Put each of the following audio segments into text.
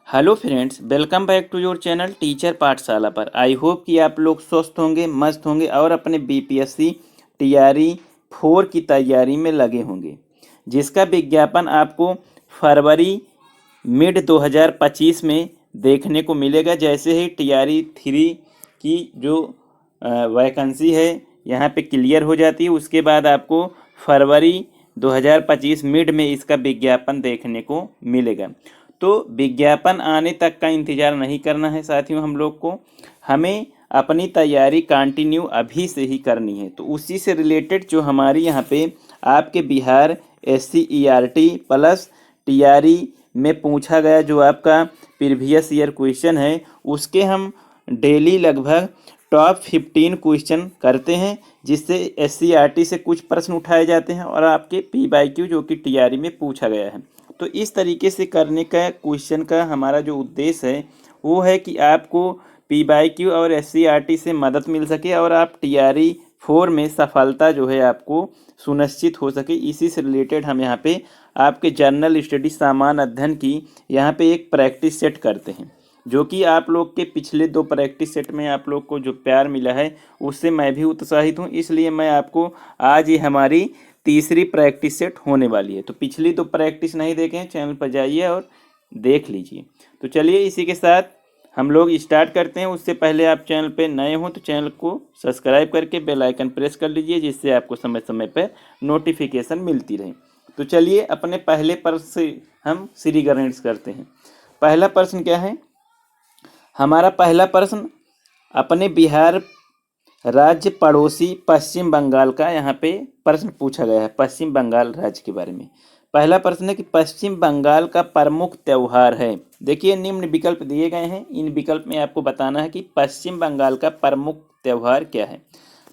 Hello friends, welcome back to your channel teacher Pathshala पर। I hope कि आप लोग स्वस्थ होंगे, मस्त होंगे और अपने बीपीएससी टीआरई 4 की तैयारी में लगे होंगे, जिसका विज्ञापन आपको फरवरी मिड 2025 में देखने को मिलेगा। जैसे ही टीआरई 3 की जो वैकेंसी है यहाँ पे क्लियर हो जाती है, उसके बाद आपको फरवरी 2025 मिड में इसका विज्ञापन देखने को मिलेगा। तो विज्ञापन आने तक का इंतज़ार नहीं करना है साथियों, हम लोग को हमें अपनी तैयारी कंटिन्यू अभी से ही करनी है। तो उसी से रिलेटेड जो हमारी यहाँ पे आपके बिहार SCERT प्लस टीआरई में पूछा गया जो आपका प्रीवियस ईयर क्वेश्चन है, उसके हम डेली लगभग टॉप 15 क्वेश्चन करते हैं, जिससे SCERT से कुछ प्रश्न उठाए जाते हैं और आपके PYQ जो कि टीआरई में पूछा गया है। तो इस तरीके से करने का क्वेश्चन का हमारा जो उद्देश्य है वो है कि आपको PYQ और SCERT से मदद मिल सके और आप टीआरई 4 में सफलता जो है आपको सुनिश्चित हो सके। इसी से रिलेटेड हम यहाँ पे आपके जर्नल स्टडी सामान्य अध्ययन की यहाँ पे एक प्रैक्टिस सेट करते हैं, जो कि आप लोग के पिछले 2 प्रैक्टिस सेट में आप लोग को जो प्यार मिला है उससे मैं भी उत्साहित हूँ। इसलिए मैं आपको आज ये हमारी तीसरी प्रैक्टिस सेट होने वाली है। तो पिछली 2 प्रैक्टिस नहीं देखे हैं, चैनल पर जाइए और देख लीजिए। तो चलिए इसी के साथ हम लोग स्टार्ट करते हैं। उससे पहले आप चैनल पे नए हो तो चैनल को सब्सक्राइब करके बेल आइकन प्रेस कर लीजिए, जिससे आपको समय समय पर नोटिफिकेशन मिलती रहे। तो चलिए अपने पहले प्रश्न से हम श्री गणेश करते हैं। पहला प्रश्न क्या है? हमारा पहला प्रश्न अपने बिहार राज्य पड़ोसी पश्चिम बंगाल का यहाँ पे प्रश्न पूछा गया है, पश्चिम बंगाल राज्य के बारे में। पहला प्रश्न है कि पश्चिम बंगाल का प्रमुख त्यौहार है। देखिए निम्न विकल्प दिए गए हैं, इन विकल्प में आपको बताना है कि पश्चिम बंगाल का प्रमुख त्यौहार क्या है।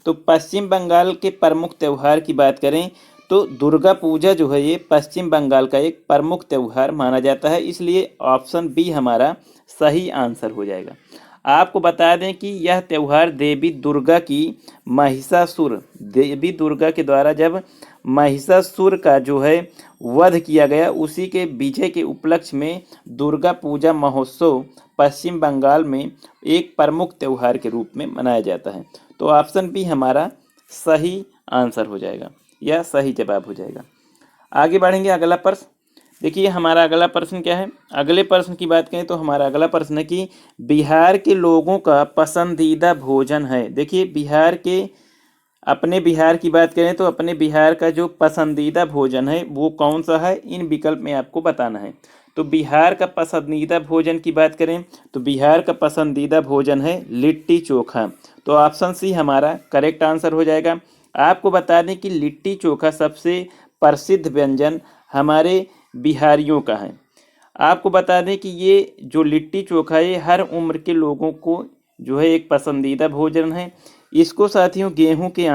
तो पश्चिम बंगाल के प्रमुख त्यौहार की बात करें तो दुर्गा पूजा जो है ये पश्चिम बंगाल का एक प्रमुख त्यौहार माना जाता है, इसलिए ऑप्शन बी हमारा सही आंसर हो जाएगा। आपको बता दें कि यह त्यौहार देवी दुर्गा के द्वारा जब महिषासुर का जो है वध किया गया, उसी के विजय के उपलक्ष्य में दुर्गा पूजा महोत्सव पश्चिम बंगाल में एक प्रमुख त्यौहार के रूप में मनाया जाता है। तो ऑप्शन बी हमारा सही आंसर हो जाएगा या सही जवाब हो जाएगा। आगे बढ़ेंगे, अगला प्रश्न देखिए। हमारा अगला प्रश्न क्या है? अगले प्रश्न की बात करें तो हमारा अगला प्रश्न है कि बिहार के लोगों का पसंदीदा भोजन है। देखिए अपने बिहार की बात करें तो अपने बिहार का जो पसंदीदा भोजन है वो कौन सा है, इन विकल्प में आपको बताना है। तो बिहार का पसंदीदा भोजन की बात करें तो बिहार का पसंदीदा भोजन है लिट्टी चोखा। तो ऑप्शन सी हमारा करेक्ट आंसर हो जाएगा। आपको बता दें कि लिट्टी चोखा सबसे प्रसिद्ध व्यंजन हमारे बिहारियों का है। आपको बता दें कि ये जो लिट्टी चोखा है हर उम्र के लोगों को जो है एक पसंदीदा भोजन है। इसको साथियों गेहूं के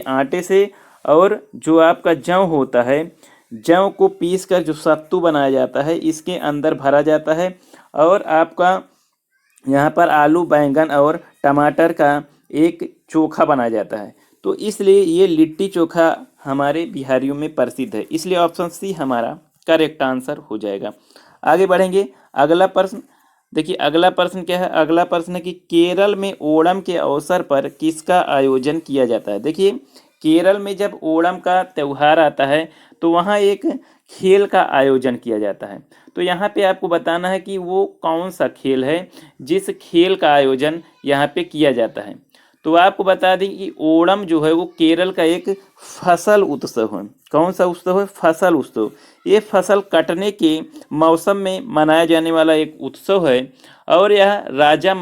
आटे से और जो आपका जौ होता है, जौ को पीस कर जो सत्तू बनाया जाता है इसके अंदर भरा जाता है, और आपका यहाँ पर आलू बैंगन और टमाटर का एक चोखा बनाया जाता है। तो इसलिए ये लिट्टी चोखा हमारे बिहारियों में प्रसिद्ध है, इसलिए ऑप्शन सी हमारा करेक्ट आंसर हो जाएगा। आगे बढ़ेंगे, अगला प्रश्न देखिए। अगला प्रश्न क्या है? अगला प्रश्न है कि केरल में ओणम के अवसर पर किसका आयोजन किया जाता है। देखिए केरल में जब ओणम का त्यौहार आता है तो वहाँ एक खेल का आयोजन किया जाता है। तो यहाँ पे आपको बताना है कि वो कौन सा खेल है जिस खेल का आयोजन यहाँ पे किया जाता है। तो आपको बता दें कि ओणम जो है वो केरल का एक फसल उत्सव है। कौन सा उत्सव है? फसल उत्सव। ये फसल कटने के मौसम में मनाया जाने वाला एक उत्सव है, और यह राजा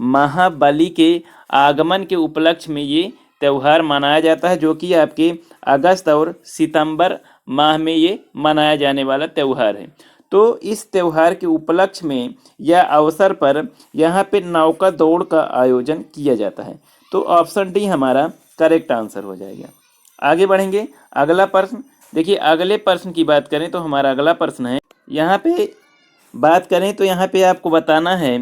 महाबली के आगमन के उपलक्ष्य में ये त्यौहार मनाया जाता है, जो कि आपके अगस्त और सितंबर माह में ये मनाया जाने वाला त्यौहार है। तो इस त्यौहार के उपलक्ष्य में या अवसर पर यहाँ पे नौका दौड़ का आयोजन किया जाता है। तो ऑप्शन डी हमारा करेक्ट आंसर हो जाएगा। आगे बढ़ेंगे, अगला प्रश्न देखिए। अगले प्रश्न की बात करें तो हमारा अगला प्रश्न है, यहाँ पे बात करें तो यहाँ पे आपको बताना है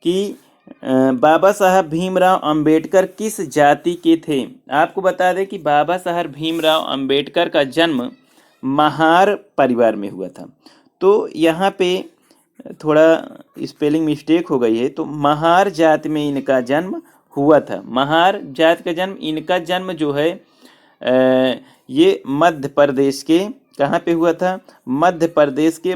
कि बाबा साहब भीमराव अंबेडकर किस जाति के थे। आपको बता दें कि बाबा साहब भीमराव अंबेडकर का जन्म महार परिवार में हुआ था। तो यहाँ पे थोड़ा स्पेलिंग मिस्टेक हो गई है, तो महार जात में इनका जन्म हुआ था। महार जात का जन्म, इनका जन्म जो है ये मध्य प्रदेश के कहाँ पे हुआ था? मध्य प्रदेश के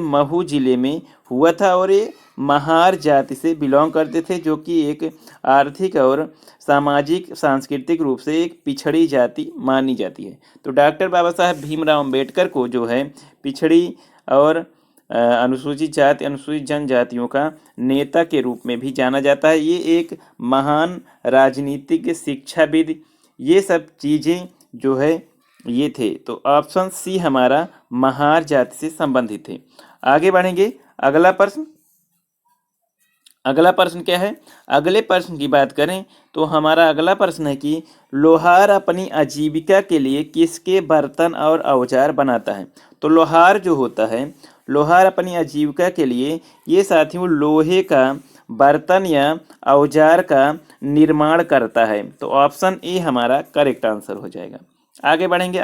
महू जिले में हुआ था। और ये महार जाति से बिलोंग करते थे, जो कि एक आर्थिक और सामाजिक सांस्कृतिक रूप से एक पिछड़ी जाति मानी जाती है। तो डॉक्टर बाबा साहब भीमराव अंबेडकर को जो है पिछड़ी और अनुसूचित जाति, अनुसूचित जनजातियों का नेता के रूप में भी जाना जाता है। ये एक महान राजनीतिज्ञ, शिक्षाविद, ये सब चीज़ें जो है ये थे। तो ऑप्शन सी हमारा महार जाति से संबंधित है। आगे बढ़ेंगे। अगला प्रश्न क्या है? अगले प्रश्न की बात करें तो हमारा अगला प्रश्न है कि लोहार अपनी आजीविका के लिए किसके बर्तन और औजार बनाता है? तो लोहार जो होता है, लोहार अपनी आजीविका के लिए ये साथियों लोहे का बर्तन या औजार का निर्माण करता है। तो ऑप्शन ए हमारा करेक्ट आंसर हो जाएगा। आगे बढ़ेंगे।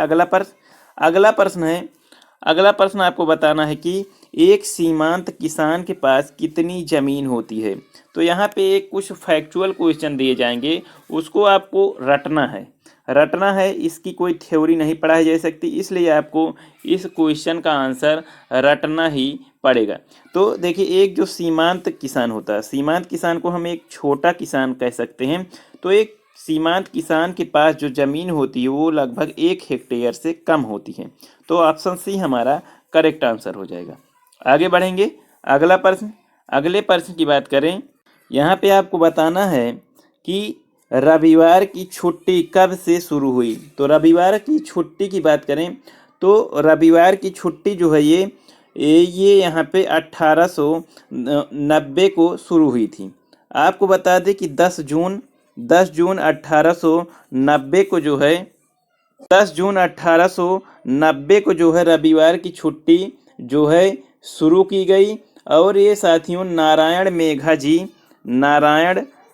अगला प्रश्न आपको बताना है कि एक सीमांत किसान के पास कितनी ज़मीन होती है? तो यहाँ पे एक कुछ फैक्चुअल क्वेश्चन दिए जाएंगे, उसको आपको रटना है। इसकी कोई थ्योरी नहीं पढ़ाई जा सकती, इसलिए आपको इस क्वेश्चन का आंसर रटना ही पड़ेगा। तो देखिए, एक जो सीमांत किसान होता है, सीमांत किसान को हम एक छोटा किसान कह सकते हैं। तो एक सीमांत किसान के पास जो ज़मीन होती है वो लगभग 1 हेक्टेयर से कम होती है। तो ऑप्शन सी हमारा करेक्ट आंसर हो जाएगा। आगे बढ़ेंगे। अगले प्रश्न की बात करें, यहाँ पे आपको बताना है कि रविवार की छुट्टी कब से शुरू हुई? तो रविवार की छुट्टी की बात करें तो रविवार की छुट्टी जो है ये यहाँ पे 1890 को शुरू हुई थी। आपको बता दें कि 10 जून 1890 को जो है 10 जून 1890 को जो है रविवार की छुट्टी जो है शुरू की गई। और ये साथियों नारायण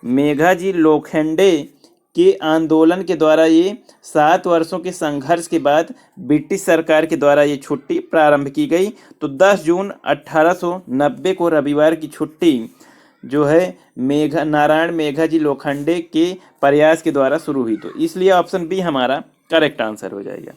मेघा जी लोखंडे के आंदोलन के द्वारा ये 7 वर्षों के संघर्ष के बाद ब्रिटिश सरकार के द्वारा ये छुट्टी प्रारंभ की गई। तो 10 जून 1890 को रविवार की छुट्टी जो है नारायण मेघा जी लोखंडे के प्रयास के द्वारा शुरू हुई। तो इसलिए ऑप्शन बी हमारा करेक्ट आंसर हो जाएगा।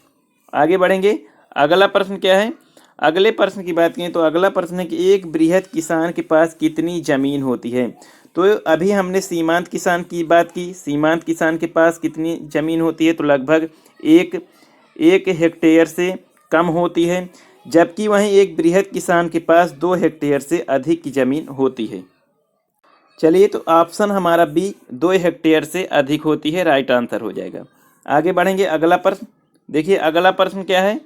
आगे बढ़ेंगे। अगला प्रश्न क्या है? अगले प्रश्न की बात करें तो अगला प्रश्न है कि एक बृहद किसान के पास कितनी ज़मीन होती है? तो अभी हमने सीमांत किसान की बात की, सीमांत किसान के पास कितनी ज़मीन होती है? तो लगभग एक हेक्टेयर से कम होती है, जबकि वहीं एक बृहद किसान के पास 2 हेक्टेयर से अधिक की ज़मीन होती है। चलिए, तो ऑप्शन हमारा बी 2 हेक्टेयर से अधिक होती है, राइट आंसर हो जाएगा। आगे बढ़ेंगे। अगला प्रश्न देखिए, अगला प्रश्न क्या है?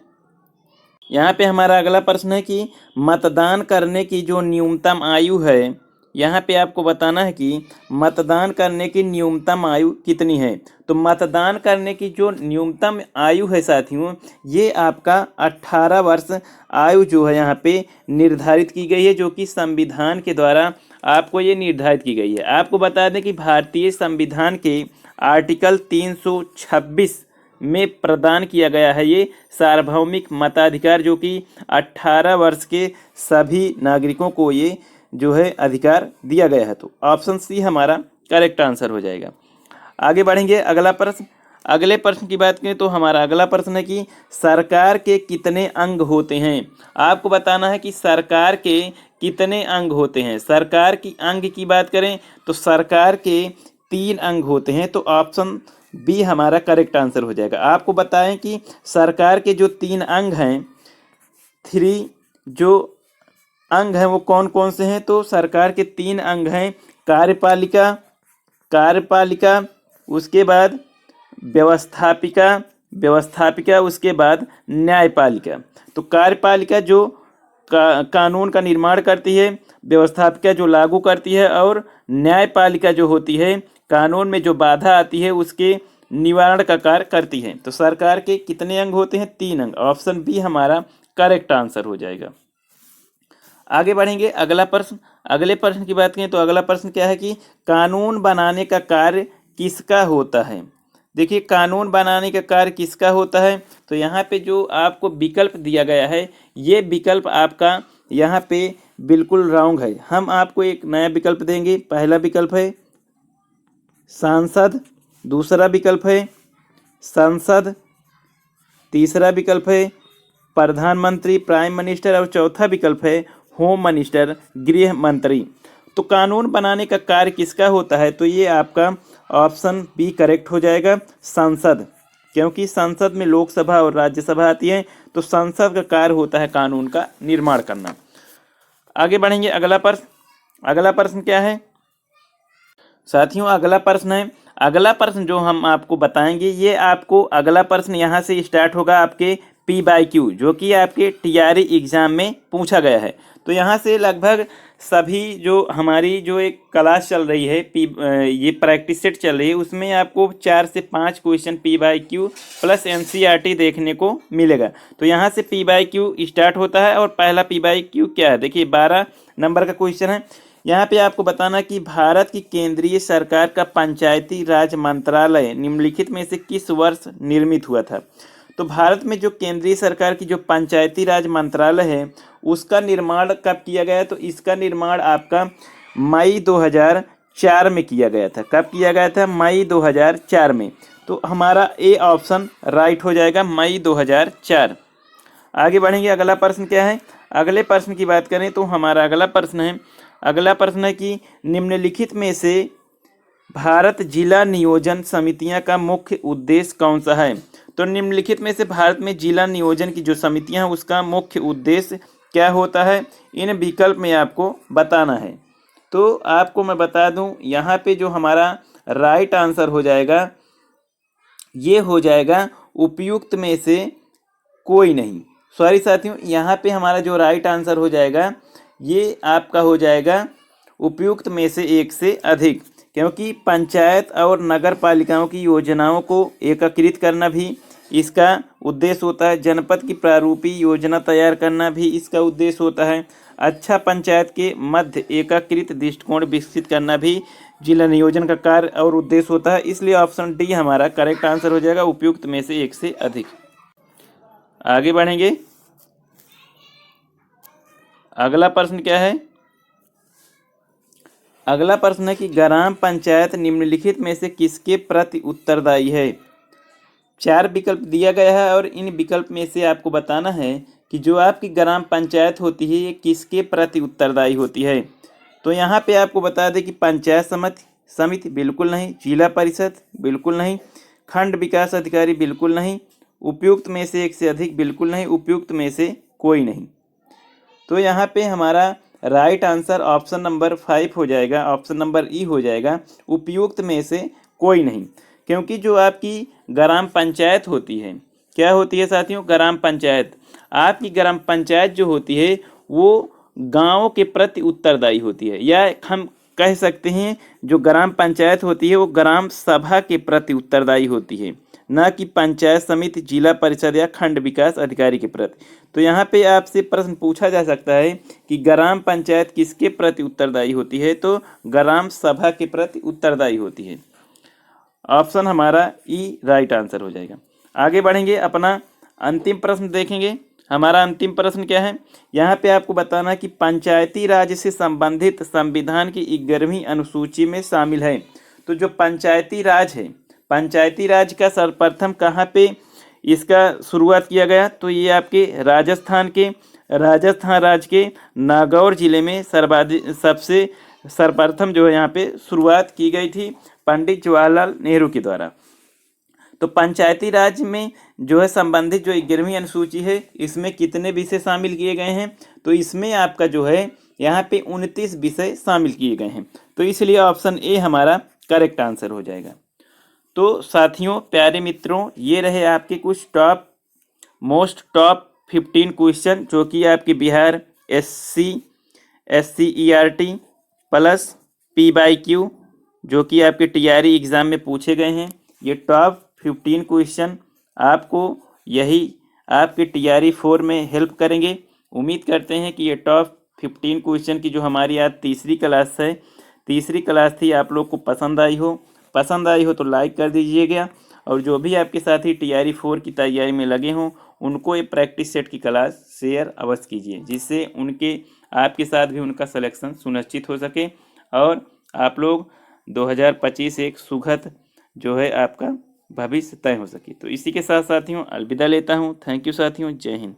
यहाँ पे हमारा अगला प्रश्न है कि मतदान करने की जो न्यूनतम आयु है, यहाँ पे आपको बताना है कि मतदान करने की न्यूनतम आयु कितनी है। तो मतदान करने की जो न्यूनतम आयु है साथियों, ये आपका 18 वर्ष आयु जो है यहाँ पे निर्धारित की गई है, जो कि संविधान के द्वारा आपको ये निर्धारित की गई है। आपको बता दें कि भारतीय संविधान के आर्टिकल 326 में प्रदान किया गया है ये सार्वभौमिक मताधिकार, जो कि 18 वर्ष के सभी नागरिकों को ये जो है अधिकार दिया गया है। तो ऑप्शन सी हमारा करेक्ट आंसर हो जाएगा। आगे बढ़ेंगे। अगले प्रश्न की बात करें तो हमारा अगला प्रश्न है कि सरकार के कितने अंग होते हैं? आपको बताना है कि सरकार के कितने अंग होते हैं। सरकार की अंग की बात करें तो सरकार के 3 अंग होते हैं। तो ऑप्शन बी हमारा करेक्ट आंसर हो जाएगा। आपको बताएं कि सरकार के जो 3 अंग हैं, 3 जो अंग हैं वो कौन कौन से हैं? तो सरकार के 3 अंग हैं कार्यपालिका, उसके बाद व्यवस्थापिका, उसके बाद न्यायपालिका। तो कार्यपालिका जो कानून का निर्माण करती है, व्यवस्थापिका जो लागू करती है, और न्यायपालिका जो होती है कानून में जो बाधा आती है उसके निवारण का कार्य करती है। तो सरकार के कितने अंग होते हैं? 3 अंग। ऑप्शन बी हमारा करेक्ट आंसर हो जाएगा। आगे बढ़ेंगे। अगले प्रश्न की बात करें तो अगला प्रश्न क्या है कि कानून बनाने का कार्य किसका होता है? देखिए कानून बनाने का कार्य किसका होता है, तो यहाँ पे जो आपको विकल्प दिया गया है ये विकल्प आपका यहाँ पे बिल्कुल रॉन्ग है। हम आपको एक नया विकल्प देंगे। पहला विकल्प है सांसद, दूसरा विकल्प है संसद, तीसरा विकल्प है प्रधानमंत्री प्राइम मिनिस्टर और चौथा विकल्प है होम मिनिस्टर गृह मंत्री। तो कानून बनाने का कार्य किसका होता है, तो ये आपका ऑप्शन बी करेक्ट हो जाएगा, संसद। क्योंकि संसद में लोकसभा और राज्यसभा आती है, तो संसद का कार्य होता है कानून का निर्माण करना। आगे बढ़ेंगे। अगला प्रश्न क्या है साथियों? अगला प्रश्न जो हम आपको बताएंगे, ये आपको अगला प्रश्न यहाँ से स्टार्ट होगा आपके PYQ, जो कि आपके TRE एग्जाम में पूछा गया है। तो यहाँ से लगभग सभी जो हमारी जो एक क्लास चल रही है ये प्रैक्टिस सेट चल रही है, उसमें आपको 4 से 5 क्वेश्चन PYQ प्लस NCERT देखने को मिलेगा। तो यहाँ से PYQ स्टार्ट होता है और पहला PYQ क्या है, देखिए 12 नंबर का क्वेश्चन है। यहाँ पे आपको बताना कि भारत की केंद्रीय सरकार का पंचायती राज मंत्रालय निम्नलिखित में से किस वर्ष निर्मित हुआ था। तो भारत में जो केंद्रीय सरकार की जो पंचायती राज मंत्रालय है उसका निर्माण कब किया गया, तो इसका निर्माण आपका मई 2004 में किया गया था। कब किया गया था? मई 2004 में। तो हमारा ए ऑप्शन राइट हो जाएगा, मई 2004। आगे बढ़ेंगे। अगला प्रश्न क्या है? अगले प्रश्न की बात करें तो हमारा अगला प्रश्न है कि निम्नलिखित में से भारत जिला नियोजन समितियां का मुख्य उद्देश्य कौन सा है। तो निम्नलिखित में से भारत में जिला नियोजन की जो समितियां हैं उसका मुख्य उद्देश्य क्या होता है, इन विकल्प में आपको बताना है। तो आपको मैं बता दूं, यहाँ पे जो हमारा राइट आंसर हो जाएगा ये हो जाएगा उपयुक्त में से कोई नहीं। सॉरी साथियों, यहाँ पे हमारा जो राइट आंसर हो जाएगा ये आपका हो जाएगा उपयुक्त में से एक से अधिक। क्योंकि पंचायत और नगर पालिकाओं की योजनाओं को एकीकृत करना भी इसका उद्देश्य होता है। जनपद की प्रारूपी योजना तैयार करना भी इसका उद्देश्य होता है। अच्छा पंचायत के मध्य एकीकृत दृष्टिकोण विकसित करना भी जिला नियोजन का कार्य और उद्देश्य होता है। इसलिए ऑप्शन डी हमारा करेक्ट आंसर हो जाएगा, उपयुक्त में से एक से अधिक। आगे बढ़ेंगे। अगला प्रश्न क्या है? अगला प्रश्न है कि ग्राम पंचायत निम्नलिखित में से किसके प्रति उत्तरदायी है। 4 विकल्प दिया गया है और इन विकल्प में से आपको बताना है कि जो आपकी ग्राम पंचायत होती है ये किसके प्रति उत्तरदायी होती है। तो यहाँ पे आपको बता दें कि पंचायत समिति बिल्कुल नहीं, जिला परिषद बिल्कुल नहीं, खंड विकास अधिकारी बिल्कुल नहीं, उपयुक्त में से एक से अधिक बिल्कुल नहीं, उपयुक्त में से कोई नहीं। तो यहाँ पे हमारा राइट आंसर ऑप्शन नंबर 5 हो जाएगा, ऑप्शन नंबर ई हो जाएगा, उपयुक्त में से कोई नहीं। क्योंकि जो आपकी ग्राम पंचायत होती है, क्या होती है साथियों? ग्राम पंचायत, आपकी ग्राम पंचायत जो होती है वो गाँव के प्रति उत्तरदायी होती है, या हम कह सकते हैं जो ग्राम पंचायत होती है वो ग्राम सभा के प्रति उत्तरदायी होती है, न कि पंचायत समिति, जिला परिषद या खंड विकास अधिकारी के प्रति। तो यहाँ पे आपसे प्रश्न पूछा जा सकता है कि ग्राम पंचायत किसके प्रति उत्तरदायी होती है, तो ग्राम सभा के प्रति उत्तरदायी होती है। ऑप्शन हमारा ई राइट आंसर हो जाएगा। आगे बढ़ेंगे, अपना अंतिम प्रश्न देखेंगे। हमारा अंतिम प्रश्न क्या है? यहाँ पे आपको बताना कि पंचायती राज से संबंधित संविधान की 11वीं अनुसूची में शामिल है। तो जो पंचायती राज है, पंचायती राज का सर्वप्रथम कहाँ पे इसका शुरुआत किया गया, तो ये आपके राजस्थान राज्य के नागौर जिले में सबसे सर्वप्रथम जो है यहाँ पे शुरुआत की गई थी पंडित जवाहरलाल नेहरू के द्वारा। तो पंचायती राज में जो है संबंधित जो 11वीं अनुसूची है इसमें कितने विषय शामिल किए गए हैं, तो इसमें आपका जो है यहाँ पे 29 विषय शामिल किए गए हैं। तो इसलिए ऑप्शन ए हमारा करेक्ट आंसर हो जाएगा। तो साथियों, प्यारे मित्रों, ये रहे आपके कुछ टॉप 15 क्वेश्चन जो कि आपके बिहार SCERT प्लस PYQ जो कि आपके TRE एग्ज़ाम में पूछे गए हैं। ये टॉप 15 क्वेश्चन आपको यही आपके TRE 4 में हेल्प करेंगे। उम्मीद करते हैं कि ये टॉप 15 क्वेश्चन की जो हमारी आज तीसरी क्लास थी आप लोग को पसंद आई हो तो लाइक कर दीजिएगा और जो भी आपके साथी तैयारी 4 की तैयारी में लगे हों उनको ये प्रैक्टिस सेट की क्लास शेयर अवश्य कीजिए, जिससे उनके आपके साथ भी उनका सिलेक्शन सुनिश्चित हो सके और आप लोग 2025 एक सुखद जो है आपका भविष्य तय हो सके। तो इसी के साथ साथियों अलविदा लेता हूँ। थैंक यू साथियों, जय हिंद।